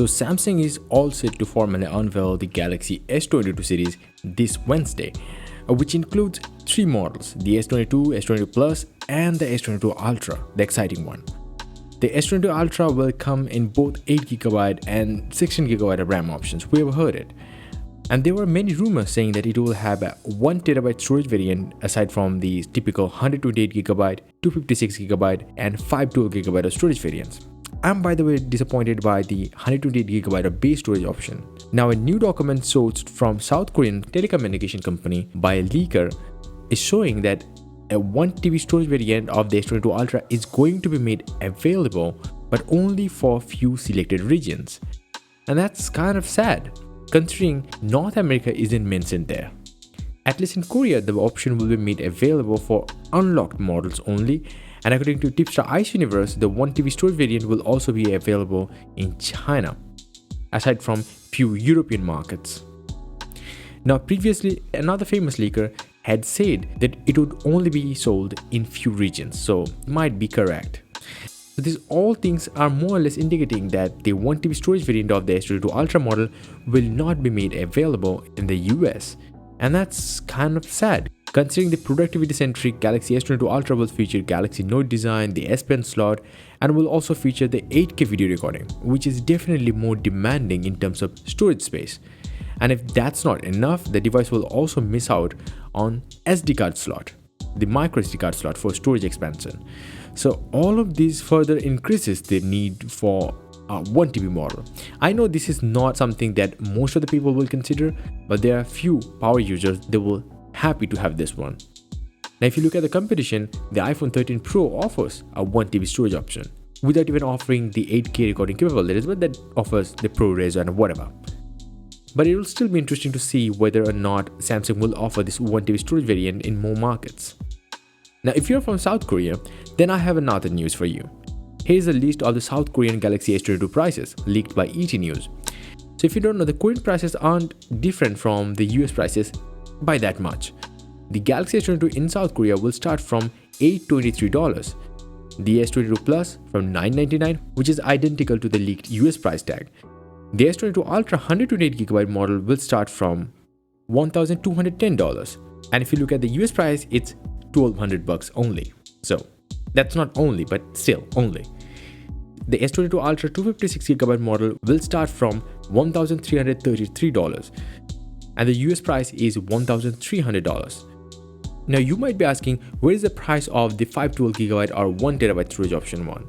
So Samsung is all set to formally unveil the Galaxy S22 series this Wednesday, which includes three models: the S22, S22 Plus, and the S22 Ultra, the exciting one. The S22 Ultra will come in both 8GB and 16GB of RAM options, whoever heard it. And there were many rumors saying that it will have a 1TB storage variant aside from the typical 128GB, 256GB, and 512GB of storage variants. I'm, by the way, disappointed by the 128GB of base storage option. Now, a new document sourced from South Korean telecommunication company by a leaker is showing that a 1TB storage variant of the S22 Ultra is going to be made available, but only for a few selected regions. And that's kind of sad, considering North America isn't mentioned there. At least in Korea, the option will be made available for unlocked models only, and according to Tipstar Ice Universe, the 1TB storage variant will also be available in China, aside from few European markets. Now, previously, another famous leaker had said that it would only be sold in few regions, so might be correct. So these all things are more or less indicating that the 1TB storage variant of the S22 Ultra model will not be made available in the US, and that's kind of sad, considering the productivity-centric Galaxy S22 Ultra will feature Galaxy Note design, the S Pen slot, and will also feature the 8K video recording, which is definitely more demanding in terms of storage space. And if that's not enough, the device will also miss out on SD card slot, the micro SD card slot for storage expansion. So all of these further increases the need for a 1TB model. I know this is not something that most of the people will consider, but there are few power users that will happy to have this one. Now, if you look at the competition, the iPhone 13 Pro offers a 1TB storage option without even offering the 8K recording capabilities, but that offers the ProRes and whatever. But it will still be interesting to see whether or not Samsung will offer this 1TB storage variant in more markets. Now, if you're from South Korea, then I have another news for you. Here's a list of the South Korean Galaxy S22 prices leaked by ET News. So if you don't know, the Korean prices aren't different from the US prices by that much. The Galaxy S22 in South Korea will start from $823, the S22 Plus from $999, which is identical to the leaked US price tag. The S22 Ultra 128GB model will start from $1,210, and if you look at the US price, it's $1,200 only. So that's not only, but still only. The S22 Ultra 256GB model will start from $1,333, and the US price is $1,300. Now you might be asking, where is the price of the 512GB or 1TB storage option one?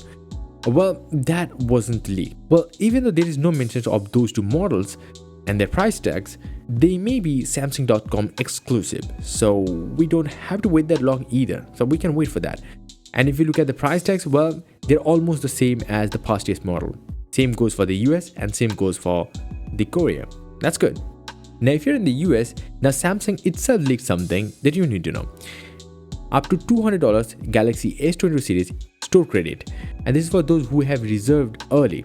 Well, that wasn't leaked. Well, even though there is no mention of those two models and their price tags, they may be Samsung.com exclusive, so we don't have to wait that long either, so we can wait for that. And if you look at the price tags, well, they're almost the same as the past year's model. Same goes for the US and same goes for the Korea. That's good. Now, if you're in the US, now Samsung itself leaked something that you need to know. Up to $200 Galaxy S22 series store credit, and this is for those who have reserved early.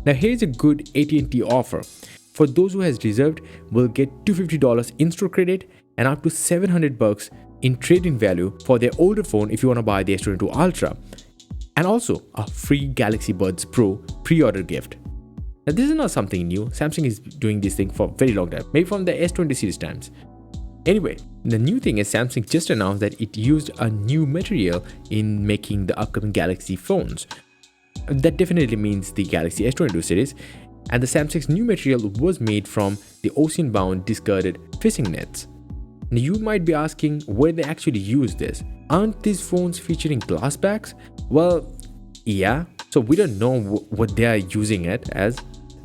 Now, here's a good AT&T offer. For those who has reserved, will get $250 in store credit and up to $700 in trade-in value for their older phone if you want to buy the S22 Ultra, and also a free Galaxy Buds Pro pre-order gift. Now, this is not something new. Samsung is doing this thing for a very long time, maybe from the S20 series times. Anyway, the new thing is Samsung just announced that it used a new material in making the upcoming Galaxy phones. That definitely means the Galaxy S22 series, and the Samsung's new material was made from the ocean-bound discarded fishing nets. Now you might be asking where they actually use this. Aren't these phones featuring glass backs? Well, yeah, so we don't know what they are using it as.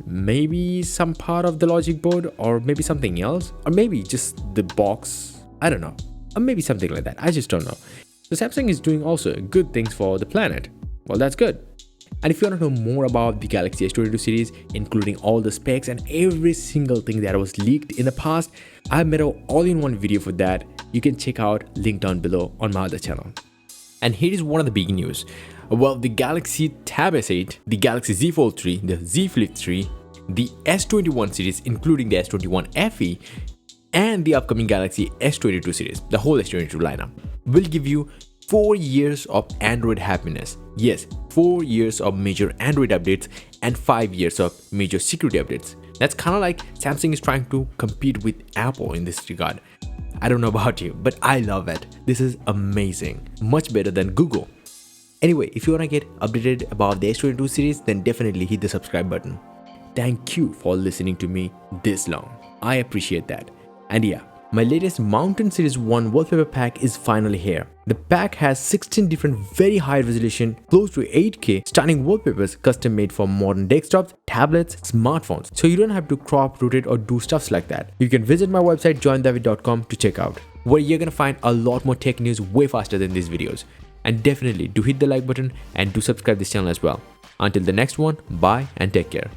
Maybe some part of the logic board, or maybe something else, or maybe just the box, I don't know, or maybe something like that, I just don't know. So Samsung is doing also good things for the planet. Well, that's good. And if you want to know more about the Galaxy S22 series, including all the specs and every single thing that was leaked in the past, I made an all-in-one video for that. You can check out, link down below on my other channel. And here is one of the big news. Well, the Galaxy Tab S8, the Galaxy Z Fold 3, the Z Flip 3, the S21 series including the S21 FE, and the upcoming Galaxy S22 series, the whole S22 lineup, will give you 4 years of Android happiness. Yes, 4 years of major Android updates and 5 years of major security updates. That's kind of like Samsung is trying to compete with Apple in this regard. I don't know about you, but I love it. This is amazing. Much better than Google. Anyway, if you want to get updated about the S22 series, then definitely hit the subscribe button. Thank you for listening to me this long. I appreciate that. And yeah, my latest Mountain Series 1 wallpaper pack is finally here. The pack has 16 different very high resolution, close to 8K stunning wallpapers custom made for modern desktops, tablets, smartphones. So you don't have to crop, rotate or do stuffs like that. You can visit my website joindavid.com to check out, where you're gonna find a lot more tech news way faster than these videos. And definitely do hit the like button and do subscribe this channel as well. Until the next one, bye and take care.